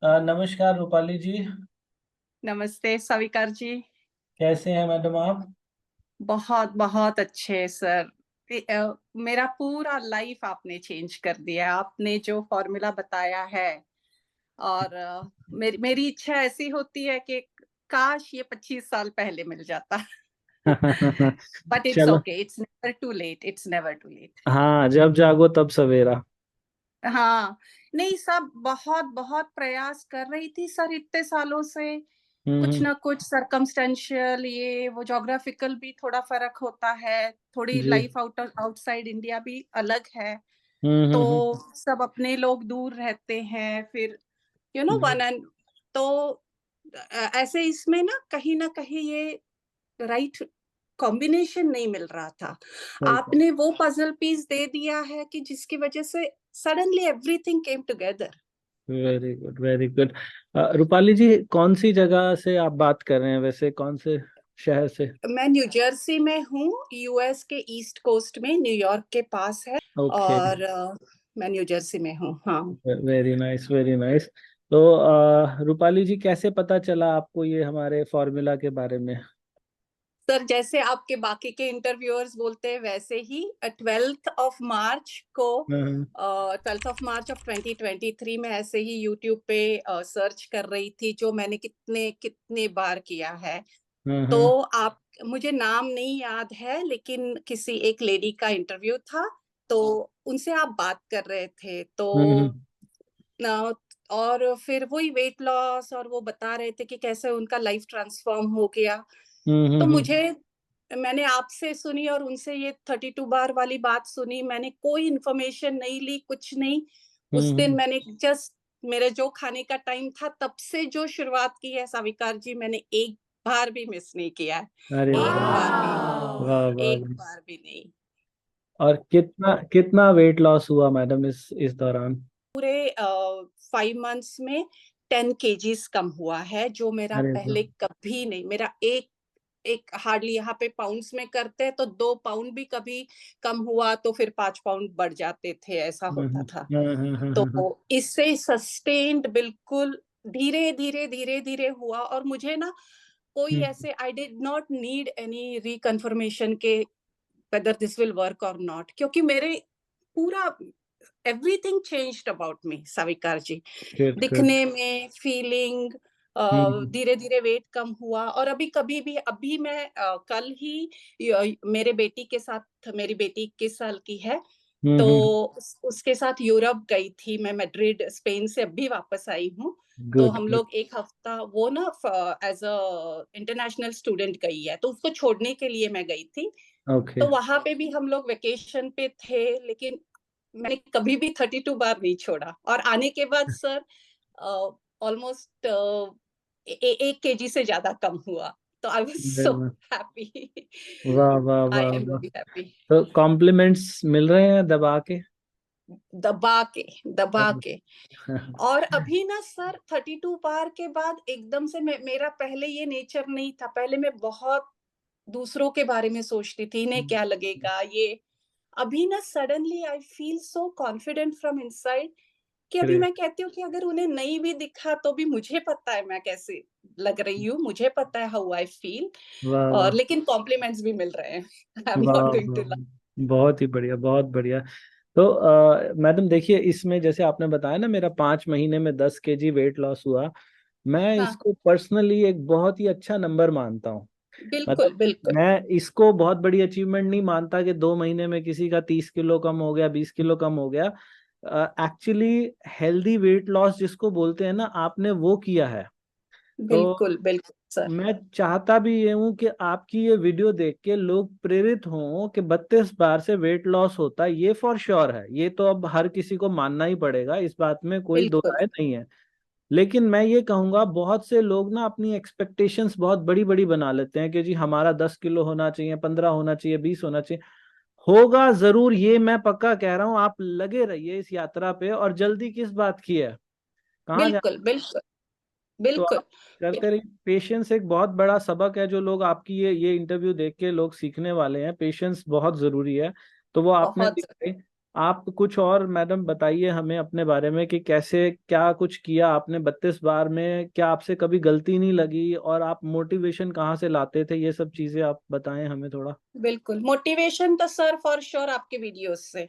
नमस्कार रूपाली जी। नमस्ते सविकार जी। कैसे हैं मैडम आप? बहुत बहुत अच्छे सर। मेरा पूरा लाइफ आपने चेंज कर दिया। आपने जो फॉर्मूला बताया है और मेरी इच्छा ऐसी होती है कि काश ये 25 साल पहले मिल जाता। बट इट्स चलो। Okay, it's never too late, it's never too late. हाँ, जब जागो तब सवेरा। हाँ, नहीं सब बहुत बहुत प्रयास कर रही थी सर इतने सालों से। कुछ हम्म। ना कुछ सरकमस्टेंशियल, ये वो ज्योग्राफिकल भी थोड़ा फर्क होता है, थोड़ी जी। लाइफ आउटसाइड इंडिया भी अलग है। तो हम्म। सब अपने लोग दूर रहते हैं, फिर वन जी। एंड तो ऐसे इसमें ना कहीं ये राइट कॉम्बिनेशन नहीं मिल रहा था। सही कहा। आपने वो पजल पीस दे दिया है कि जिसकी वजह से suddenly everything came together. Very good, very good. Rupali ji, कौन सी जगह से आप बात कर रहे हैं वैसे, कौन से शहर से? मैं न्यू जर्सी में हूँ, यूएस के ईस्ट कोस्ट में, न्यूयॉर्क के पास है। ओके। और मैं न्यू जर्सी में हूँ, हाँ। Very nice, very nice. तो रूपाली जी, कैसे पता चला आपको ये हमारे फॉर्मूला के बारे में? सर जैसे आपके बाकी के इंटरव्यूअर्स बोलते हैं वैसे ही 12 मार्च को, हम्म। 12 मार्च ऑफ 2023 में ऐसे ही यूट्यूब पे सर्च कर रही थी, जो मैंने कितने कितने बार किया है। तो हम्म। आप, मुझे नाम नहीं याद है, लेकिन किसी एक लेडी का इंटरव्यू था, तो उनसे आप बात कर रहे थे। तो हम्म। अ, और फिर वही वेट लॉस, और वो बता रहे थे कि कैसे उनका लाइफ ट्रांसफॉर्म हो गया। हम्म। तो हम्म। मैंने आपसे सुनी और उनसे ये 32 बार वाली बात सुनी। मैंने कोई इंफॉर्मेशन नहीं ली, कुछ नहीं। उस दिन हम्म। मैंने जस्ट, मेरे जो खाने का टाइम था तब से जो शुरुआत की है साविकार जी, मैंने एक बार भी मिस नहीं किया है। अरे एक वाह! बार भी, वाह वाह! एक बार भी नहीं। और कितना कितना वेट लॉस हुआ मैडम इस दौरान? पूरे 5 मंथ्स में 10 केजीज कम हुआ है, जो मेरा अरे वाह! पहले कभी नहीं। मेरा एक एक हार्डली, यहाँ पे पाउंड्स में करते हैं तो 2 पाउंड भी कभी कम हुआ तो फिर 5 पाउंड बढ़ जाते थे, ऐसा होता था। तो इससे सस्टेन्ड बिल्कुल धीरे धीरे धीरे धीरे हुआ। और मुझे ना कोई हम्म। ऐसे, I did not need any reconfirmation के whether this will work or not, क्योंकि मेरे पूरा everything changed about me Savikar ji. Good good. दिखने में, फीलिंग, हम्म। धीरे धीरे वेट कम हुआ। और अभी कभी भी, अभी मैं कल ही मेरे बेटी के साथ, मेरी बेटी 21 साल की है, तो हम्म। उसके साथ यूरोप गई थी मैं, मैड्रिड स्पेन से अभी वापस आई हूँ। तो गुड हम गुड। लोग एक हफ्ता, वो ना एज अ इंटरनेशनल स्टूडेंट गई है, तो उसको छोड़ने के लिए मैं गई थी। ओके। तो वहां पे भी हम लोग वेकेशन पे थे, लेकिन मैंने कभी भी 32 बार नहीं छोड़ा। और आने के बाद सर ऑलमोस्ट 1 केजी से ज्यादा कम हुआ। तो आई वाज अरे सो वाह! हैप्पी। वाह वाह आई वाह एम वाह! Very happy. तो कॉम्प्लीमेंट्स मिल रहे हैं दबा के? दबा के, दबा अरे! के। और अभी ना सर 32 बार के बाद एकदम से, मेरा पहले ये नेचर नहीं था। पहले मैं बहुत दूसरों के बारे में सोचती थी, इन्हें क्या लगेगा ये। अभी ना suddenly I feel so confident from inside, कि अभी ग्रेट। मैं कहती हूँ कि अगर उन्हें नहीं भी दिखा तो भी मुझे पता है मैं कैसे लग रही हूँ, मुझे पता है हाउ आई फील। वाह और वाह! लेकिन कॉम्प्लीमेंट्स भी मिल रहे हैं। आई एम वाह नॉट गोइंग वाह! To lie. बहुत ही बढ़िया, बहुत बढ़िया। तो मैडम देखिए, इसमें जैसे आपने बताया ना, मेरा 5 महीने में 10 केजी वेट लॉस हुआ। मैं हाँ, इसको पर्सनली एक बहुत ही अच्छा नंबर मानता हूँ। मतलब बिल्कुल बिल्कुल मैं इसको बहुत बड़ी अचीवमेंट नहीं मानता कि 2 महीने में किसी का 30 किलो कम हो गया, 20 किलो कम हो गया। एक्चुअली हेल्दी वेट लॉस जिसको बोलते हैं ना, आपने वो किया है। तो बिल्कुल बिल्कुल सर। मैं चाहता भी ये हूं कि आपकी ये वीडियो देख के लोग प्रेरित हों कि 32 बार से वेट लॉस होता है, ये फॉर श्योर है। ये तो अब हर किसी को मानना ही पड़ेगा, इस बात में कोई दो बिल्कुल राय नहीं है। लेकिन मैं ये कहूंगा, बहुत से लोग ना अपनी एक्सपेक्टेशंस बहुत बड़ी बड़ी बना लेते हैं कि जी हमारा 10 किलो होना चाहिए, 15 होना चाहिए, 20 होना चाहिए। होगा जरूर, ये मैं पक्का कह रहा हूँ। आप लगे रहिए इस यात्रा पे, और जल्दी किस बात की है, कहाँ जा। बिल्कुल बिल्कुल तो बिल्कुल। आप करते रहिए। पेशेंस एक बहुत बड़ा सबक है, जो लोग आपकी ये इंटरव्यू देख के लोग सीखने वाले हैं। पेशेंस बहुत जरूरी है। तो वो आपने बहुत दिखाई। आप कुछ और मैडम बताइए हमें अपने बारे में कि कैसे क्या कुछ किया आपने 32 बार में, क्या आपसे कभी गलती नहीं लगी, और आप मोटिवेशन कहाँ से लाते थे, ये सब चीजें आप बताएं हमें थोड़ा। बिल्कुल, मोटिवेशन तो सर फॉर श्योर आपके वीडियोस से।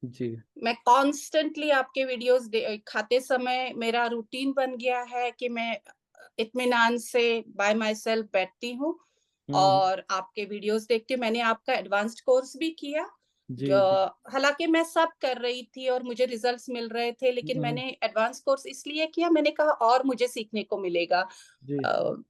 जी। मैं कॉन्स्टेंटली आपके वीडियोस खाते समय मेरा रूटीन बन गया है कि मैं इत्मीनान से बाय माई सेल्फ बैठती हूँ हम्म। और आपके वीडियोस देखती हूँ। मैंने आपका एडवांस्ड कोर्स भी किया, जी जी। हालांकि मैं सब कर रही थी और मुझे रिजल्ट्स मिल रहे थे, लेकिन हम्म। मैंने एडवांस कोर्स इसलिए किया, मैंने कहा और मुझे सीखने को मिलेगा। जी। अ,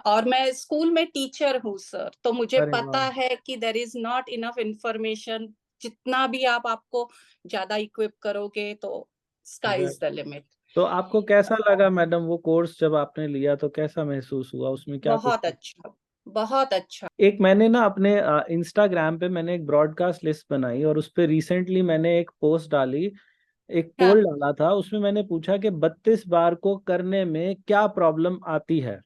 और मैं स्कूल में टीचर हूँ सर, तो मुझे अरे पता वाह। है कि there is not enough information. जितना भी आपको ज्यादा इक्विप करोगे तो sky way- is the limit. तो आपको कैसा लगा मैडम वो कोर्स जब आपने लिया, तो कैसा महसूस हुआ, उसमें क्या कुछ। बहुत अच्छा, बहुत अच्छा। एक मैंने ना अपने इंस्टाग्राम पे मैंने एक ब्रॉडकास्ट लिस्ट बनाई, और उस पे रिसेंटली मैंने एक पोस्ट डाली, एक हाँ, पोल डाला था, उसमें मैंने पूछा कि 32 बार को करने में क्या प्रॉब्लम आती है।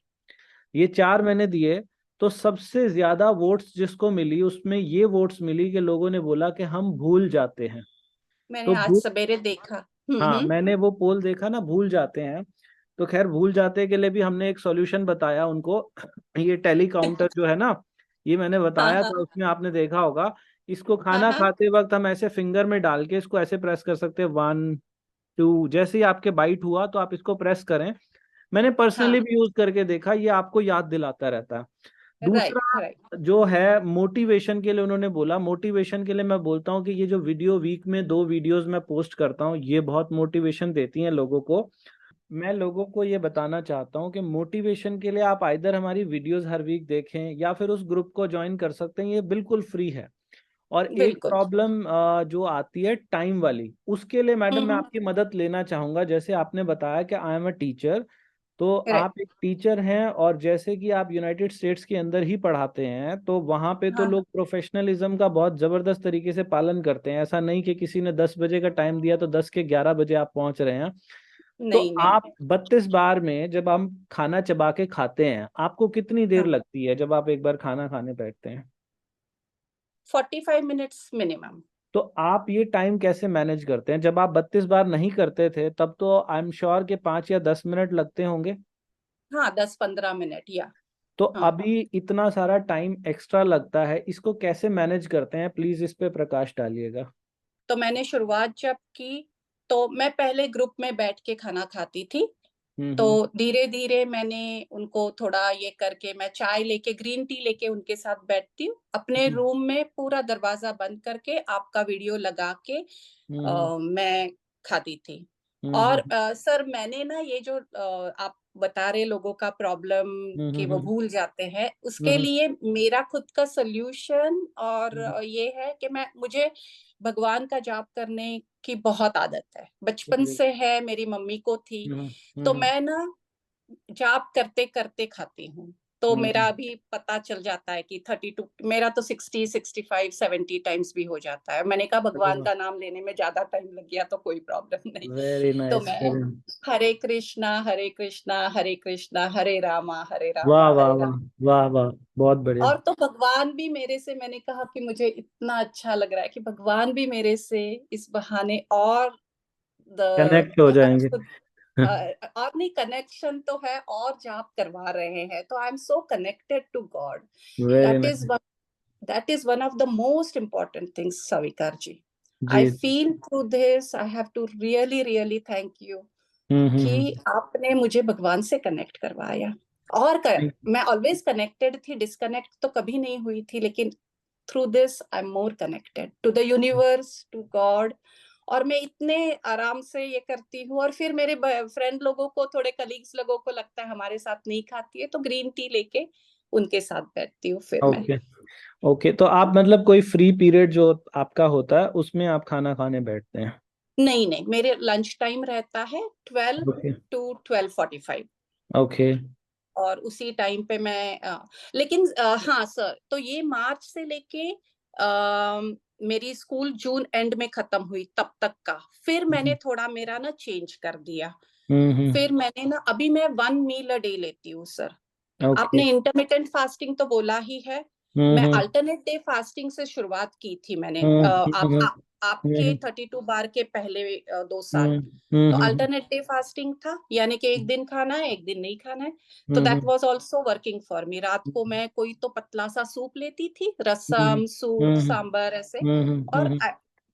ये चार मैंने दिए, तो सबसे ज्यादा वोट्स जिसको मिली उसमें ये वोट्स मिली कि लोगों ने बोला कि हम भूल जाते हैं। मैंने तो आज सवेरे देखा। हाँ, हम्म। मैंने वो पोल देखा ना, भूल जाते हैं। तो खैर, भूल जाते के लिए भी हमने एक सॉल्यूशन बताया उनको। ये टेली काउंटर जो है ना, ये मैंने हाँ बताया हाँ था, उसमें आपने देखा होगा। इसको हाँ खाना हाँ खाते वक्त हम ऐसे फिंगर में डाल के इसको ऐसे प्रेस कर सकते हैं, 1 2, जैसे ही आपके बाइट हुआ तो आप इसको प्रेस करें। मैंने पर्सनली हाँ। भी यूज करके देखा, ये आपको याद दिलाता रहता है। राइट दूसरा राइट। जो है मोटिवेशन के लिए, उन्होंने बोला मोटिवेशन के लिए मैं बोलता हूँ कि ये जो वीडियो वीक में 2 वीडियोस मैं पोस्ट करता हूँ, ये बहुत मोटिवेशन देती हैं लोगों को। मैं लोगों को ये बताना चाहता हूँ कि मोटिवेशन के लिए आप आइदर हमारी वीडियोस हर वीक देखें या फिर उस ग्रुप को ज्वाइन कर सकते हैं, ये बिल्कुल फ्री है। और एक बिल्कुल। प्रॉब्लम जो आती है टाइम वाली, उसके लिए मैडम मैं हम्म। आपकी मदद लेना चाहूंगा। जैसे आपने बताया कि आई एम अ टीचर, तो राइट। आप एक टीचर हैं, और जैसे कि आप यूनाइटेड स्टेट्स के अंदर ही पढ़ाते हैं, तो वहां पे तो हाँ हाँ। लोग प्रोफेशनलिज्म का बहुत जबरदस्त तरीके से पालन करते हैं। ऐसा नहीं कि किसी ने 10 बजे का टाइम दिया तो 10 के 11 बजे आप पहुंच रहे हैं। तो नहीं नहीं। आप 32 बार में जब हम खाना चबा के खाते हैं, आपको कितनी देर हाँ, लगती है जब आप एक बार खाना खाने बैठते हैं? 45 मिनट्स मिनिमम। तो आप ये टाइम कैसे मैनेज करते हैं? जब आप 32 बार नहीं करते थे तब तो आई एम श्योर के 5 या 10 मिनट लगते होंगे। हाँ, 10-15 मिनट या। तो हाँ, अभी इतना सारा टाइम एक्स्ट्रा लगता है, इसको कैसे मैनेज करते हैं, प्लीज इस पे प्रकाश डालिएगा। तो मैंने शुरुआत जब की, तो मैं पहले ग्रुप में बैठ के खाना खाती थी। तो हम्म। धीरे धीरे मैंने उनको थोड़ा ये करके, मैं चाय लेके, ग्रीन टी लेके उनके साथ बैठती हूँ अपने हम्म। रूम में, पूरा दरवाजा बंद करके आपका वीडियो लगा के हम्म। मैं खाती थी। और हम्म। सर मैंने ना ये जो आप बता रहे लोगों का प्रॉब्लम हम्म। कि वो भूल जाते हैं, उसके हम्म। लिए मेरा खुद का सोल्यूशन और हम्म। ये है कि मैं मुझे भगवान का जाप करने की बहुत आदत है, बचपन चलिए। से है, मेरी मम्मी को थी। हम्म। तो हम्म। मैं ना जाप करते करते खाती हूँ, तो मेरा हम्म। अभी पता चल जाता है कि 32, मेरा तो 60, 65, 70 टाइम्स भी हो जाता है। मैंने कहा अरे भगवान वाह। का नाम लेने में ज्यादा टाइम लग गया तो कोई प्रॉब्लम नहीं। वेरी तो नाइस, मैं वेरी। हरे कृष्णा हरे कृष्णा हरे कृष्णा हरे रामा हरे वाह रामा वाह हरे वाह। रामा। वाह वाह। बहुत बढ़िया। और तो भगवान भी मेरे से, मैंने कहा कि मुझे इतना अच्छा लग रहा है कि भगवान भी मेरे से इस बहाने और कनेक्ट हो जाएंगे। शुद्ध, और नहीं, कनेक्शन तो है और जाप करवा रहे हैं, तो I am so connected to God. Very that is nice. that is one of the most important things, Savikar ji. I जी। feel through this, I have to really really thank you कि हम्म। आपने मुझे भगवान से connect करवाया। और मैं always connected थी, डिस्कनेक्ट तो कभी नहीं हुई थी, लेकिन through this I am more connected to the universe, to God. और मैं इतने आराम से ये करती हूँ, और फिर मेरे फ्रेंड लोगों को, थोड़े कलीग्स लोगों को लगता है हमारे साथ नहीं खाती है, तो ग्रीन टी लेके उनके साथ बैठती हूँ फिर मैं। ओके। ओके, तो आप मतलब कोई फ्री पीरियड जो आपका होता है उसमें आप खाना खाने बैठते हैं? नहीं नहीं, मेरे लंच टाइम रहता है ट्वेल्व ओके। To 12:45, okay. और उसी टाइम पे मैं लेकिन हाँ सर, तो ये मार्च से लेके मेरी स्कूल जून एंड में खत्म हुई तब तक का, फिर मैंने थोड़ा मेरा ना चेंज कर दिया। हम्म। फिर मैंने ना, अभी मैं 1 मील अ डे लेती हूँ सर। ओके। आपने इंटरमिटेंट फास्टिंग तो बोला ही है, मैं हम्म। अल्टरनेट डे फास्टिंग से शुरुआत की थी मैंने। हम्म। आप हम्म। आपके हम्म 32 बार के पहले 2 साल। हम्म तो हम्म अल्टरनेटिव फास्टिंग था, यानी कि एक दिन खाना है, एक दिन नहीं खाना है। तो hmm that was also working for me. रात को मैं कोई तो पतला सा सूप लेती थी, हम्म रसम, सूप, हम्म सांबर ऐसे। और हम्म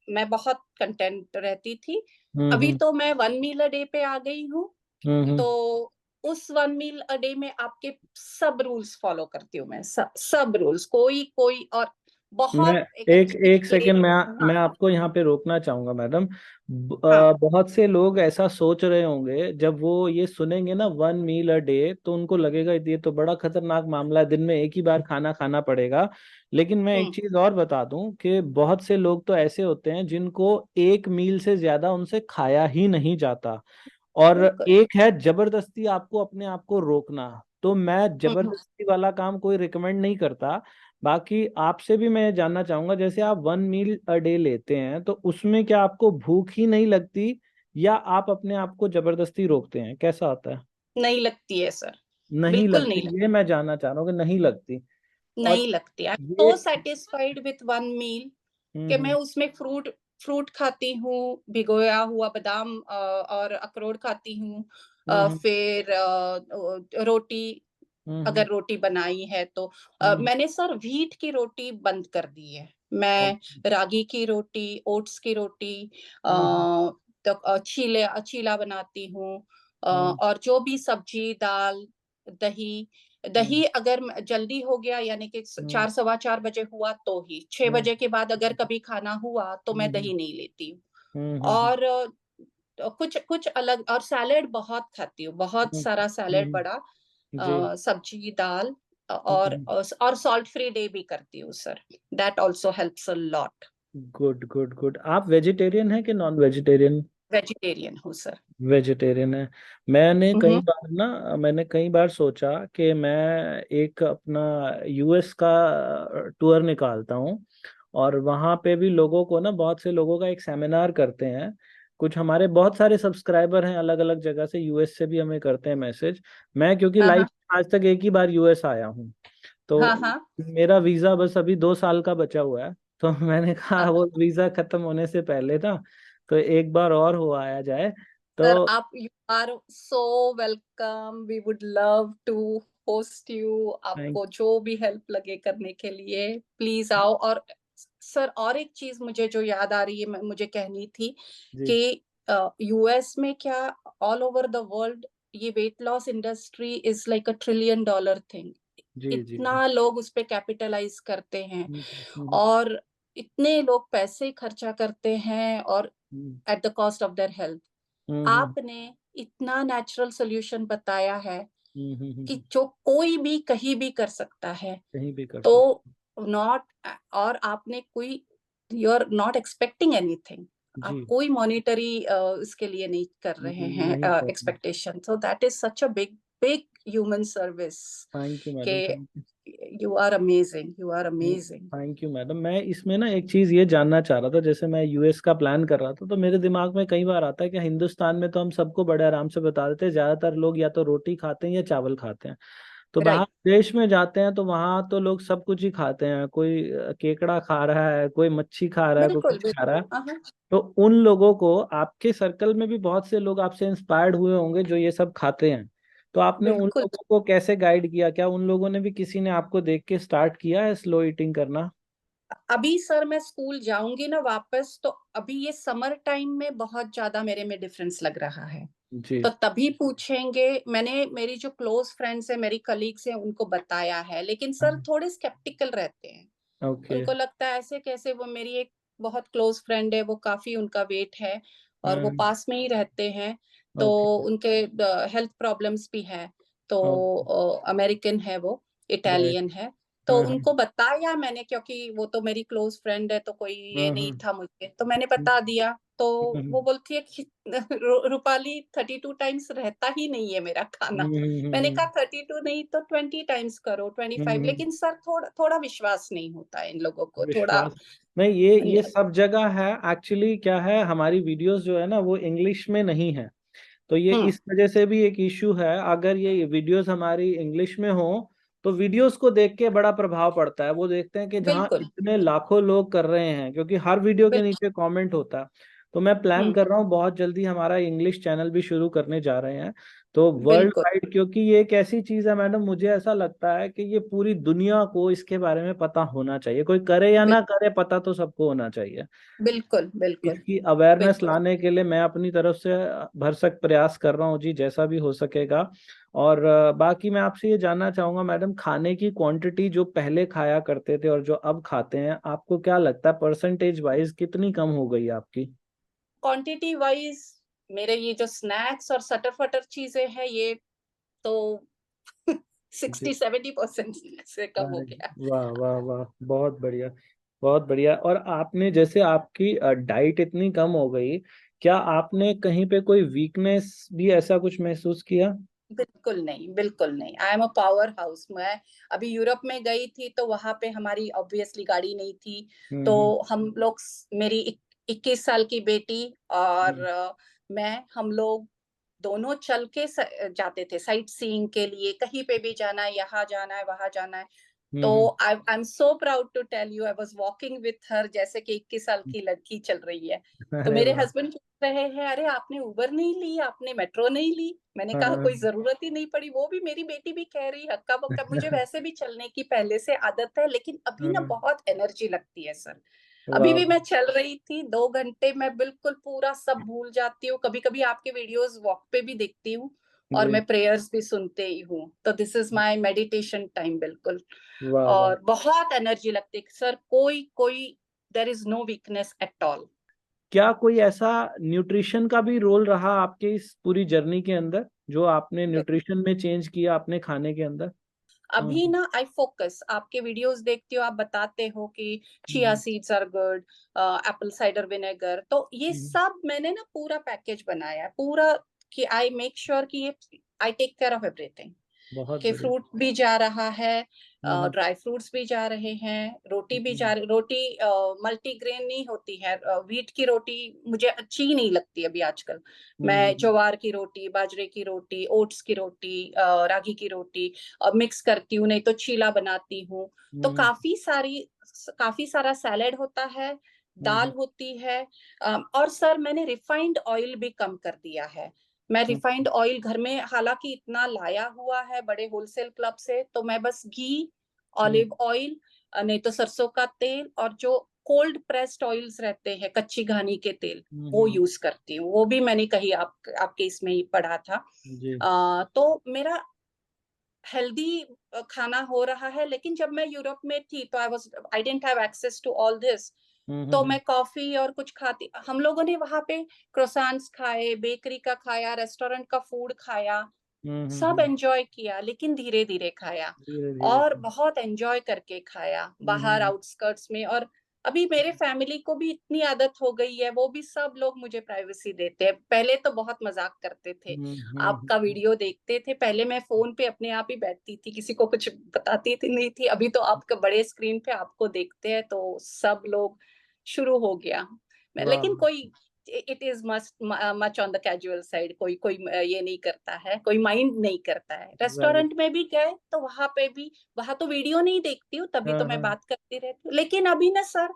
मैं बहुत कंटेंट रहती थी। अभी हम्म तो मैं 1 मील अ डे पे आ गई हूँ। हम्म। तो उस 1 मील अ डे में आपके सब रूल्स फॉलो करती हूँ मैं, सब रूल्स, कोई कोई। और मैं बहुत एक एक अच्छी एक सेकंड, प्लेट। मैं हाँ आपको यहाँ पे रोकना चाहूंगा मैडम। हाँ। बहुत से लोग ऐसा सोच रहे होंगे जब वो ये सुनेंगे ना 1 मील अ डे, तो उनको लगेगा ये तो बड़ा खतरनाक मामला है, दिन में एक ही बार खाना खाना पड़ेगा। लेकिन मैं एक हम्म। चीज और बता दूं कि बहुत से लोग तो ऐसे होते हैं जिनको एक मील से ज्यादा उनसे खाया ही नहीं जाता। और बिल्कुल। एक है जबरदस्ती आपको अपने आप को रोकना। तो मैं हम्म। जबरदस्ती वाला काम कोई रिकमेंड नहीं करता। बाकी आपसे भी मैं जानना चाहूंगा, जैसे आप 1 मील अ डे लेते हैं तो उसमें क्या आपको भूख ही नहीं लगती, या आप अपने आप को जबरदस्ती रोकते हैं, कैसा होता है? नहीं लगती है सर। नहीं बिल्कुल लगती, नहीं लगती। ये मैं जानना चाह रहा हूँ कि नहीं लगती। और नहीं लगती। आई एम ये सो सेटिस्फाइड विथ 1 मील कि मैं हम्म उसमें फ्रूट फ्रूट खाती हूँ, भिगोया हुआ बादाम और अखरोट खाती हूँ। हम्म फिर रोटी, हम्म अगर रोटी बनाई है तो हम्म मैंने सर व्हीट की रोटी बंद कर दी है। मैं ओके, रागी की रोटी, ओट्स की रोटी, अ, हम्म तो चीला बनाती हूँ। हम्म और जो भी सब्जी, दाल, दही। हम्म दही अगर जल्दी हो गया, यानी कि हम्म 4, 4:15 बजे हुआ तो ही, 6 बजे के बाद अगर कभी खाना हुआ तो मैं हम्म दही नहीं लेती हूँ। हम्म और कुछ कुछ अलग, और सैलेड बहुत खाती हूँ, बहुत हम्म सारा सैलेड हम्म, बड़ा। जी। सब्जी, दाल। हम्म। और सॉल्ट फ्री डे भी करती हूँ sir. That also helps a lot. Good good good. आप वेजिटेरियन है कि नॉन वेजिटेरियन? वेजिटेरियन हूँ सर। वेजिटेरियन है। हम्म। मैंने कई बार सोचा कि मैं एक अपना यूएस का टूर निकालता हूँ, और वहाँ पे भी लोगों को ना, बहुत से लोगों का एक सेमिनार करते हैं। कुछ हमारे बहुत सारे सब्सक्राइबर हैं अलग अलग जगह से, यूएस से भी हमें करते हैं मैसेज। मैं क्योंकि हाँ लाइफ हाँ में आज तक एक ही बार यूएस आया हूँ, हाँ तो हाँ। मेरा वीजा बस अभी 2 साल का बचा हुआ है। तो मैंने कहा वो वीजा खत्म होने से पहले ना, तो एक बार और हो आया जाए। सर तो आप, you are so welcome, we would love to host you. Thank आपको जो भी हेल्प लगे करने के लिए प्लीज आओ। और सर और एक चीज मुझे जो याद आ रही है, मुझे कहनी थी जी कि यूएस में क्या, ऑल ओवर द वर्ल्ड, ये weight loss industry is like $1 trillion thing. जी जी जी। इतना लोग उस पे कैपिटलाइज करते हैं, हम्म हम्म और इतने लोग पैसे खर्चा करते हैं, और hmm at the cost of their health. हम्म आपने इतना नेचुरल सोल्यूशन बताया है कि हम्म। जो कोई भी कहीं भी कर सकता है। कहीं भी कर तो सकते। नॉट, और आपने कोई, you are not expecting anything. आप जी। कोई मॉनिटरी इसके लिए नहीं कर रहे हैं नहीं कर। Expectation. So that is such a big big human service. Thank you के madam, thank you. You are amazing, you are amazing. Thank you madam. मैं इसमें ना एक चीज ये जानना चाह रहा था, जैसे मैं यूएस का प्लान कर रहा था, तो मेरे दिमाग में कई बार आता है कि हिंदुस्तान में तो हम सबको बड़े आराम से बता देते हैं, ज्यादातर लोग या तो रोटी खाते हैं या चावल खाते हैं। तो बाहर राइट। देश में जाते हैं तो वहां तो लोग सब कुछ ही खाते हैं, कोई केकड़ा खा रहा है, कोई मच्छी खा रहा है, कोई बिल्कुल कुछ खा बिल्कुल। रहा है। हाँ। तो उन लोगों को, आपके सर्कल में भी बहुत से लोग आपसे इंस्पायर्ड हुए होंगे जो ये सब खाते हैं, तो आपने उन बिल्कुल। लोगों को कैसे गाइड किया? क्या उन लोगों ने भी, किसी ने आपको देख के स्टार्ट किया है स्लो ईटिंग करना? अभी सर मैं स्कूल जाऊंगी ना वापस, तो अभी ये समर टाइम में बहुत ज्यादा मेरे में डिफरेंस लग रहा है। जी। तो तभी पूछेंगे। मैंने, मेरी जो क्लोज फ्रेंड्स है, मेरी कलीग्स हैं, उनको बताया है, लेकिन सर थोड़े स्केप्टिकल रहते हैं। ओके। उनको लगता है ऐसे कैसे। वो मेरी एक बहुत क्लोज फ्रेंड है, वो काफी, उनका वेट है, और वो हाँ। पास में ही रहते हैं। तो ओके उनके हेल्थ प्रॉब्लम्स भी है। तो ओके। अमेरिकन है वो, राइट। इटालियन है। तो हाँ हाँ उनको बताया मैंने, क्योंकि वो तो मेरी क्लोज फ्रेंड है, तो कोई ये हाँ नहीं हाँ। था मुझे, तो मैंने बता दिया। तो वो बोलती है कि रूपाली 32 टाइम्स रहता ही नहीं है मेरा खाना। मैंने कहा 32 नहीं तो 20 टाइम्स करो, 25। हम्म। लेकिन सर थोड़ा थोड़ा विश्वास नहीं होता है इन लोगों को, थोड़ा। विश्वास नहीं, ये सब जगह है। एक्चुअली क्या है, हमारी वीडियोस जो है ना वो इंग्लिश में नहीं है, तो ये हम्म। इस वजह से भी एक इशू है। अगर ये वीडियोस हमारी इंग्लिश में हो तो वीडियोस को देख के बड़ा प्रभाव पड़ता है। वो देखते हैं कि जहाँ बिल्कुल इतने लाखों लोग कर रहे हैं, क्योंकि हर वीडियो के बिल्कुल। नीचे कमेंट होता है। तो मैं प्लान कर रहा हूँ बहुत जल्दी हमारा इंग्लिश चैनल भी शुरू करने जा रहे हैं, तो वर्ल्ड बिल्कुल वाइड, क्योंकि ये एक ऐसी चीज है मैडम, मुझे ऐसा लगता है कि ये पूरी दुनिया को इसके बारे में पता होना चाहिए, कोई करे या ना करे, पता तो सबको होना चाहिए। बिल्कुल बिल्कुल इसकी अवेयरनेस बिल्कुल। लाने के लिए मैं अपनी तरफ से भरसक प्रयास कर रहा हूँ जी, जैसा भी हो सकेगा। और बाकी मैं आपसे ये जानना चाहूंगा मैडम, खाने की क्वांटिटी जो पहले खाया करते थे और जो अब खाते हैं, आपको क्या लगता है परसेंटेज वाइज कितनी कम हो गई है आपकी? क्वांटिटी वाइज मेरे ये जो स्नैक्स और सटर फटर चीजें हैं ये तो जी। 60-70% से कम हो अरे गया। वाह वाह वाह, बहुत बढ़िया, बहुत बढ़िया। और आपने जैसे आपकी डाइट इतनी कम हो गई, क्या आपने कहीं पे कोई वीकनेस भी ऐसा कुछ महसूस किया? बिल्कुल नहीं, बिल्कुल नहीं। I am a power house. मैं अभी यूरोप में गई थी तो वहां पे हमारी ऑब्वियसली गाड़ी नहीं थी, तो हम्म हम लोग मेरी 21 साल की बेटी और हम्म हम लोग दोनों चल के जाते थे साइट सीइंग के लिए, कहीं पे भी जाना है, यहाँ जाना है, वहां जाना है। तो hmm I am so proud to tell you I was walking with her, जैसे कि 21 साल की लड़की चल रही है। तो अरे मेरे वाह। हस्बैंड पूछ रहे हैं, अरे आपने उबर नहीं ली, आपने मेट्रो नहीं ली? मैंने कहा हाँ। कोई जरूरत ही नहीं पड़ी। वो भी मेरी बेटी भी कह रही हक्का बक्का, मुझे वैसे भी चलने की पहले से आदत है, लेकिन अभी ना हाँ, बहुत एनर्जी लगती है सर। अभी वाह। भी मैं चल रही थी 2 घंटे, मैं बिल्कुल पूरा सब भूल जाती हूँ। कभी कभी आपके वीडियोस वॉक पे भी देखती हूँ और जी। मैं प्रेयर्स भी सुनते ही हूँ, तो this is my meditation time बिल्कुल। वाह वाह। और बहुत एनर्जी लगती है सर, कोई कोई there is no weakness at all. क्या कोई ऐसा न्यूट्रिशन का भी रोल रहा आपके इस पूरी जर्नी के अंदर, जो आपने न्यूट्रिशन में चेंज किया अपने खाने के अंदर? अभी हम्म ना आई फोकस, आपके वीडियोस देखती हो, आप बताते हो कि chia hmm seeds are good, apple cider vinegar, तो ये हम्म, सब मैंने ना पूरा पैकेज बनाया है पूरा, कि आई मेक श्योर कि ये I take care of everything, बहुत कि बढ़िया। फ्रूट भी जा रहा है, हम्म ड्राई फ्रूट्स भी जा रहे हैं, रोटी भी हम्म जा रही, रोटी मल्टीग्रेन नहीं होती है, व्हीट की रोटी मुझे अच्छी ही नहीं लगती अभी आजकल। मैं हम्म ज्वार की रोटी, बाजरे की रोटी, ओट्स की रोटी, रागी की रोटी मिक्स करती हूँ, नहीं तो चीला बनाती हूँ। तो हम्म काफी सारा सैलेड होता है, दाल हम्म होती है। और सर मैंने रिफाइंड ऑयल भी कम कर दिया है। मैं हम्म रिफाइंड ऑयल घर में हालांकि इतना लाया हुआ है बड़े होलसेल क्लब से, तो मैं बस घी, हम्म ऑलिव ऑयल, नहीं तो सरसों का तेल, और जो कोल्ड प्रेस्ड ऑयल्स रहते हैं कच्ची घानी के तेल, वो हम्म, यूज करती हूँ। वो भी मैंने कहीं आपके इसमें ही पढ़ा था। जी। तो मेरा हेल्दी खाना हो रहा है। लेकिन जब मैं यूरोप में थी तो I didn't have access to all this, तो हम्म मैं कॉफी और कुछ खाती, हम लोगों ने वहां पे क्रोसान्स खाए, बेकरी का खाया, रेस्टोरेंट का फूड खाया, सब हम्म, एंजॉय किया, लेकिन धीरे धीरे खाया धीरे धीरे। और बहुत एंजॉय करके खाया बाहर हम्म आउटस्कर्ट्स में। और अभी मेरे फैमिली को भी इतनी आदत हो गई है, वो भी सब लोग मुझे प्राइवेसी देते हैं। पहले तो बहुत मजाक करते थे, आपका हम्म, वीडियो देखते थे, पहले मैं फोन पे अपने आप ही बैठती थी, किसी को कुछ बताती थी नहीं थी। अभी तो आपका बड़े स्क्रीन पे आपको देखते हैं तो सब लोग, शुरू हो गया। वाह। लेकिन कोई, it is much on the casual side, कोई कोई ये नहीं करता है, कोई माइंड नहीं करता है। राइट। रेस्टोरेंट में भी गए तो वहां पे भी, वहां तो वीडियो नहीं देखती हूँ, तभी हाँ तो मैं हाँ। बात करती रहती हूँ। लेकिन अभी ना सर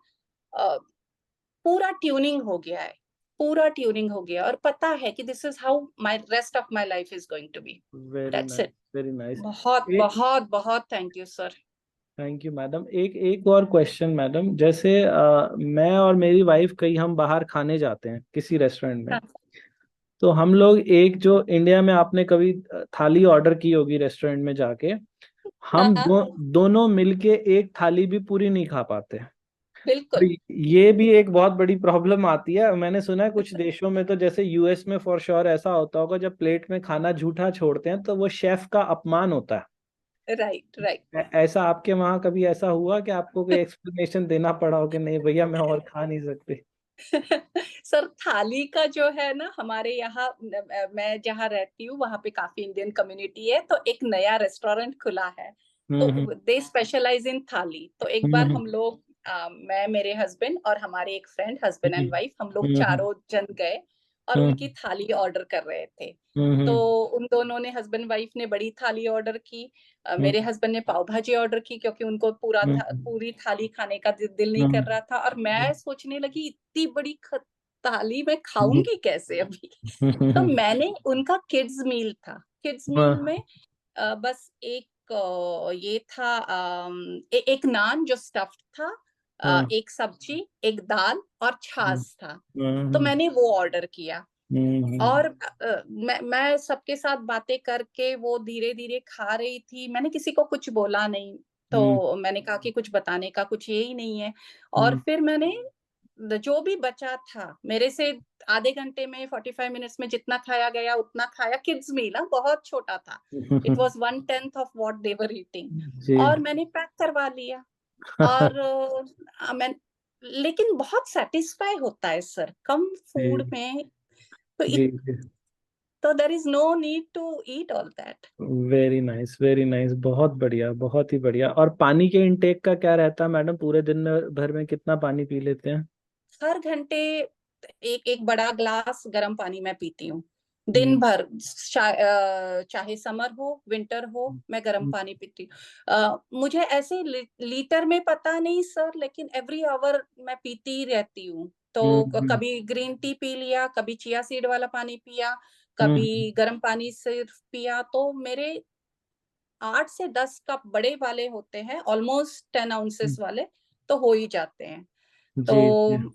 पूरा ट्यूनिंग हो गया है, पूरा ट्यूनिंग हो गया, और पता है कि this is how my rest of my life is going to be. Very that's nice, it. Very nice. बहुत बहुत बहुत thank you sir. Thank you madam. एक एक और क्वेश्चन मैडम, जैसे मैं और मेरी वाइफ कहीं हम बाहर खाने जाते हैं किसी रेस्टोरेंट में, हाँ तो हम लोग एक जो इंडिया में आपने कभी थाली ऑर्डर की होगी रेस्टोरेंट में जाके, हम हाँ दोनों मिलके एक थाली भी पूरी नहीं खा पाते। और बिल्कुल। ये भी एक बहुत बड़ी प्रॉब्लम आती है। मैंने सुना है कुछ देशों में तो, जैसे यूएस में फॉर श्योर ऐसा होता होगा, जब प्लेट में खाना झूठा छोड़ते हैं तो वो शेफ का अपमान होता है। Right right. ऐसा आपके वहां कभी ऐसा हुआ कि आपको कोई एक्सप्लेनेशन देना पड़ा हो कि नहीं भैया मैं और खा नहीं सकते? सर थाली का जो है ना, हमारे यहाँ मैं जहाँ रहती हूँ वहां पे काफी इंडियन कम्युनिटी है, तो एक नया रेस्टोरेंट खुला है, तो हम्म दे स्पेशलाइज इन थाली। तो एक बार हम्म हम लोग, मैं, मेरे हस्बैंड और हमारे एक friend, husband and hmm wife, हम लोग हम्म चारों जन गए और हम्म उनकी थाली ऑर्डर कर रहे थे। तो हम्म उन दोनों ने, हस्बैंड वाइफ ने बड़ी थाली ऑर्डर की। मेरे हम्म हस्बैंड ने पाव भाजी ऑर्डर की, क्योंकि उनको हम्म पूरी थाली खाने का दिल नहीं कर हम्म रहा था। और मैं सोचने लगी, इतनी बड़ी थाली मैं हम्म खाऊंगी कैसे अभी। तो हम्म मैंने, उनका किड्स मील था, किड्स मील हाँ में बस एक ये था, एक नान जो स्टफ्ड था, हाँ एक सब्जी, एक दाल और हम्म छाछ था। तो हम्म मैंने वो ऑर्डर किया। हम्म और मैं सबके साथ बातें करके वो धीरे धीरे खा रही थी, मैंने किसी को कुछ बोला नहीं। हम्म तो मैंने कहा कि कुछ बताने का कुछ ये ही नहीं है। और हम्म फिर मैंने जो भी बचा था मेरे से, आधे घंटे में, 45 मिनट्स में जितना खाया गया उतना खाया। किड्स मील ना, बहुत छोटा था। It was 1/10 of what they were eating. जी और मैंने पैक करवा लिया। और मैं, लेकिन बहुत सेटिस्फाई होता है सर कम फूड जी में। तो जी जी तो there is no need to eat all that. Very nice very nice, बहुत बढ़िया बहुत ही बढ़िया। और पानी के इनटेक का क्या रहता है मैडम? पूरे दिन में भर में कितना पानी पी लेते हैं? हर घंटे एक एक बड़ा ग्लास गर्म पानी मैं पीती हूँ, दिन हम्म भर। चाहे समर हो विंटर हो, मैं गर्म पानी पीती हूँ। मुझे ऐसे लीटर में पता नहीं सर, लेकिन एवरी आवर मैं पीती ही रहती हूँ। तो हम्म कभी ग्रीन टी पी लिया, कभी चिया सीड वाला पानी पिया, कभी हम्म गर्म पानी सिर्फ पिया। तो मेरे 8 से 10 कप बड़े वाले होते हैं, ऑलमोस्ट 10 आउंसेस वाले, तो हो ही जाते हैं। तो जी जी।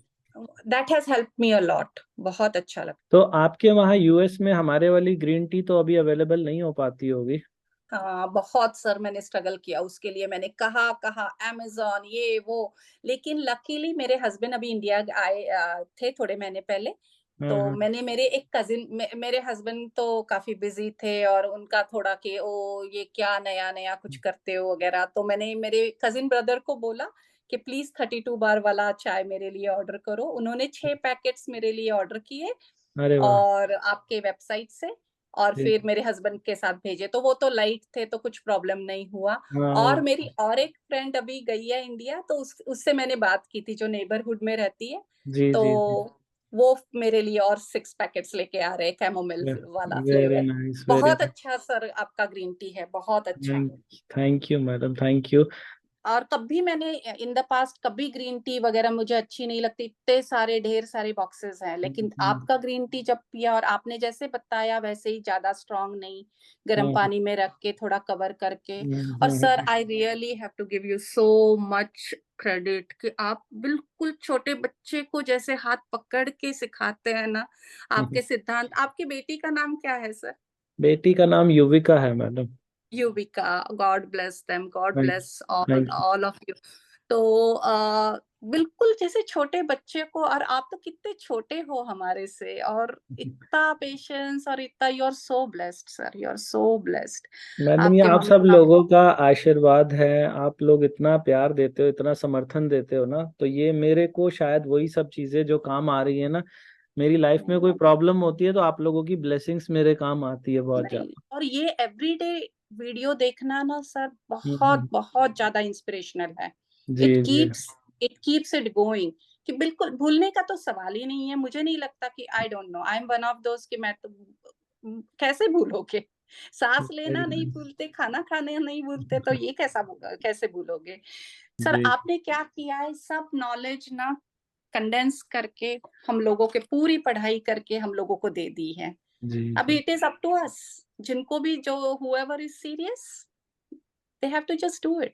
That has help me a lot, बहुत अच्छा लगता। तो आपके वहाँ यूएस में हमारे वाली ग्रीन टी तो अभी अवेलेबल नहीं हो पाती होगी? हाँ बहुत सर, मैंने स्ट्रगल किया उसके लिए, मैंने कहा कहा अमेजोन ये वो। लेकिन लकीली मेरे हस्बैंड अभी इंडिया आए थे थोड़े महीने पहले। तो हाँ मैंने, मेरे एक कजिन, मेरे हस्बैंड तो काफी बिजी थे, और उनका थोड़ा कि ओ ये क्या नया नया कुछ करते हो वगैरह। तो मैंने मेरे कजिन ब्रदर को बोला कि प्लीज 32 बार वाला चाय मेरे लिए ऑर्डर करो। उन्होंने 6 पैकेट्स मेरे लिए ऑर्डर किए, अरे वाह। और आपके वेबसाइट से। और जी फिर मेरे हस्बैंड के साथ भेजे, तो वो तो लाइट थे, तो कुछ प्रॉब्लम नहीं हुआ। हाँ और मेरी और एक फ्रेंड अभी गई है इंडिया, तो उससे मैंने बात की थी, जो नेबरहुड में रहती है। जी तो जी जी। वो मेरे लिए और 6 पैकेट्स लेके आ रहे हैं, कैमोमिल वाला वेरी फ्लेवर। नाइस वेरी बहुत अच्छा सर आपका ग्रीन टी है, बहुत अच्छा। Nice. Thank you madam, thank you. और कभी मैंने इन द पास्ट कभी ग्रीन टी वगैरह मुझे अच्छी नहीं लगती, इतने सारे ढेर सारे बॉक्सेस हैं, लेकिन आपका ग्रीन टी जब पिया, और आपने जैसे बताया वैसे ही, ज्यादा स्ट्रांग नहीं, गर्म हाँ पानी में रख के थोड़ा कवर करके। और sir hmm. I really have to give you so much credit कि आप बिल्कुल छोटे बच्चे को जैसे हाथ पकड़ के सिखाते हैं ना, आपके सिद्धांत। आपकी बेटी का नाम क्या है सर? बेटी का नाम युविका है madam. Yuvika, God bless them, God thank bless all thank all of you. तो बिल्कुल जैसे छोटे बच्चे को, और आप तो कितने छोटे हो हमारे से, और यू इतना पेशेंस, और इतना, you are so blessed sir, you are so blessed. Madam, ये आपके आप मम्मी सब पापा। लोगों का आशीर्वाद है। आप लोग इतना प्यार देते हो, इतना समर्थन देते हो ना, तो ये मेरे को शायद वही सब चीजें जो काम आ रही है ना, मेरी लाइफ में कोई प्रॉब्लम होती है तो आप लोगों की ब्लेसिंग्स मेरे काम आती है बहुत नहीं, ज्यादा। और ये एवरीडे वीडियो देखना ना सर, बहुत हम्म, बहुत ज्यादा इंस्पिरेशनल है। जी इट जी keeps it keeps it going. कि बिल्कुल भूलने का तो सवाल ही नहीं है। मुझे नहीं लगता कि, I don't know, I am one of दोस्त कि मैं तो, कैसे भूलोगे? सांस लेना वेरी नहीं नाइस। भूलते, खाना खाने नहीं भूलते, तो ये कैसे भूलोगे? सर जी आपने क्या किया है, सब नॉलेज ना कंडेंस करके हम लोगों के, पूरी पढ़ाई करके हम लोगों को दे दी है। जी अभी जी it is up to us, जिनको भी, जो whoever is serious, they have to just do it.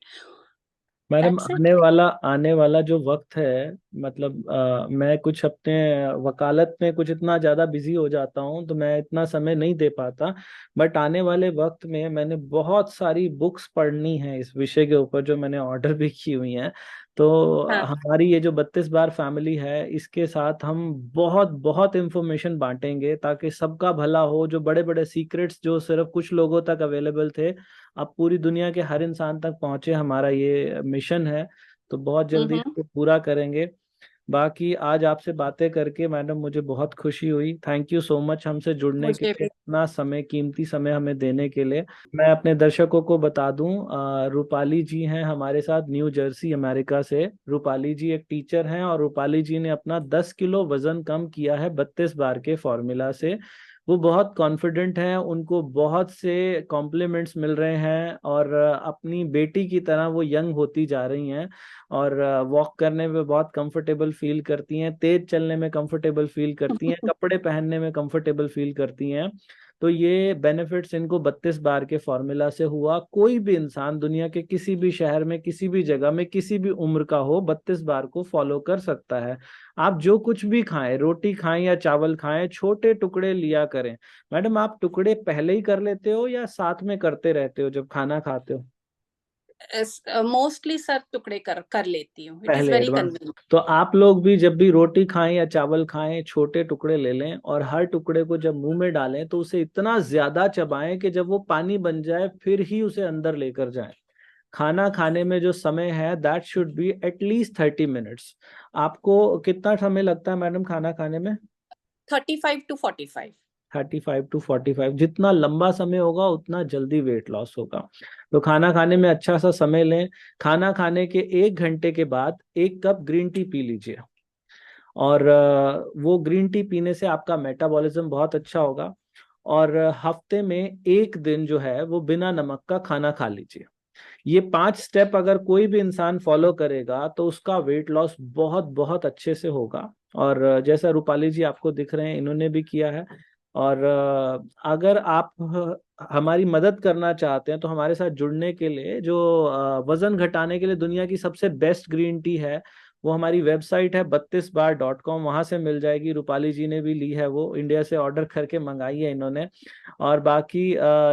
Madam, That's it. आने वाला जो वक्त है, मतलब मैं कुछ अपने वकालत में कुछ इतना ज़्यादा बिजी हो जाता हूँ तो मैं इतना समय नहीं दे पाता। बट आने वाले वक्त में मैंने बहुत सारी बुक्स पढ़नी है इस विषय के ऊपर, जो मैंने ऑर्डर भी की हुई हैं। तो हाँ। हमारी ये जो 32 बार फैमिली है, इसके साथ हम बहुत बहुत इंफॉर्मेशन बांटेंगे ताकि सबका भला हो। जो बड़े बड़े सीक्रेट्स जो सिर्फ कुछ लोगों तक अवेलेबल थे, अब पूरी दुनिया के हर इंसान तक पहुंचे, हमारा ये मिशन है। तो बहुत जल्दी हम्म। इसको पूरा करेंगे। बाकी आज आपसे बातें करके मैडम मुझे बहुत खुशी हुई। थैंक यू सो मच हमसे जुड़ने के मुझे लिए, भी। इतना समय, कीमती समय हमें देने के लिए। मैं अपने दर्शकों को बता दूं, रूपाली जी हैं हमारे साथ न्यू जर्सी अमेरिका से। रूपाली जी एक टीचर हैं और रूपाली जी ने अपना 10 किलो वजन कम किया है 32 बार के फॉर्मूला से। वो बहुत कॉन्फिडेंट हैं, उनको बहुत से कॉम्प्लीमेंट्स मिल रहे हैं और अपनी बेटी की तरह वो यंग होती जा रही हैं। और वॉक करने में बहुत कंफर्टेबल फील करती हैं, तेज चलने में कंफर्टेबल फील करती हैं, कपड़े पहनने में कंफर्टेबल फील करती हैं। तो ये बेनिफिट्स इनको 32 बार के फॉर्मूला से हुआ। कोई भी इंसान दुनिया के किसी भी शहर में, किसी भी जगह में, किसी भी उम्र का हो, 32 बार को फॉलो कर सकता है। आप जो कुछ भी खाएं, रोटी खाएं या चावल खाएं, छोटे टुकड़े लिया करें। मैडम आप टुकड़े पहले ही कर लेते हो या साथ में करते रहते हो जब खाना खाते हो? मोस्टली सर टुकड़े कर कर लेती हूँ, इट इज पहले वेरी एडवांस। कन्वीनियंट। तो आप लोग भी जब भी रोटी खाएं या चावल खाएं, छोटे टुकड़े ले लें और हर टुकड़े को जब मुंह में डालें तो उसे इतना ज्यादा चबाएं कि जब वो पानी बन जाए फिर ही उसे अंदर लेकर जाएं। खाना खाने में जो समय है that should be at least 30 minutes. आपको कितना समय लगता है मैडम खाना खाने में? 35 to 45। 35 to 45, जितना लंबा समय होगा उतना जल्दी वेट लॉस होगा। तो खाना खाने में अच्छा सा समय लें। खाना खाने के 1 घंटे के बाद 1 कप ग्रीन टी पी लीजिए। और वो ग्रीन टी पीने से आपका मेटाबॉलिज्म बहुत अच्छा होगा। और हफ्ते में 1 दिन जो है वो बिना नमक का खाना खा लीजिए। ये 5 स्टेप अगर कोई भी इंसान फॉलो करेगा तो उसका वेट लॉस बहुत बहुत अच्छे से होगा। और जैसा रूपाली जी आपको दिख रहे हैं, इन्होंने भी किया है। और अगर आप हमारी मदद करना चाहते हैं तो हमारे साथ जुड़ने के लिए, जो वजन घटाने के लिए दुनिया की सबसे बेस्ट ग्रीन टी है, वो हमारी वेबसाइट है 32bar.com, वहां से मिल जाएगी। रूपाली जी ने भी ली है, वो इंडिया से ऑर्डर करके मंगाई है इन्होंने। और बाकी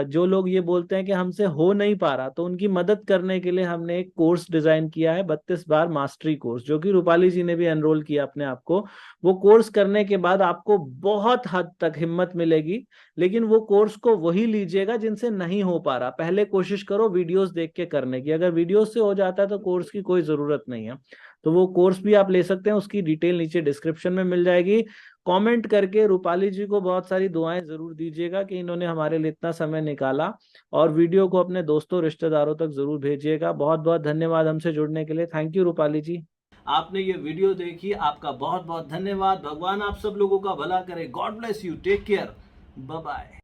जो लोग ये बोलते हैं कि हमसे हो नहीं पा रहा, तो उनकी मदद करने के लिए हमने एक कोर्स डिजाइन किया है, 32 बार मास्टरी कोर्स, जो कि रूपाली जी ने भी एनरोल किया अपने आप को। वो कोर्स करने के बाद आपको बहुत हद तक हिम्मत मिलेगी। लेकिन वो कोर्स को वही लीजिएगा जिनसे नहीं हो पा रहा। पहले कोशिश करो वीडियोस देख के करने की, अगर वीडियोस से हो जाता है तो कोर्स की कोई जरूरत नहीं है। तो वो कोर्स भी आप ले सकते हैं, उसकी डिटेल नीचे डिस्क्रिप्शन में मिल जाएगी। कमेंट करके रूपाली जी को बहुत सारी दुआएं जरूर दीजिएगा कि इन्होंने हमारे लिए इतना समय निकाला। और वीडियो को अपने दोस्तों रिश्तेदारों तक जरूर भेजिएगा। बहुत बहुत धन्यवाद हमसे जुड़ने के लिए। थैंक यू रूपाली जी। आपने ये वीडियो देखी, आपका बहुत बहुत धन्यवाद। भगवान आप सब लोगों का भला करे। God bless you, take care, bye bye.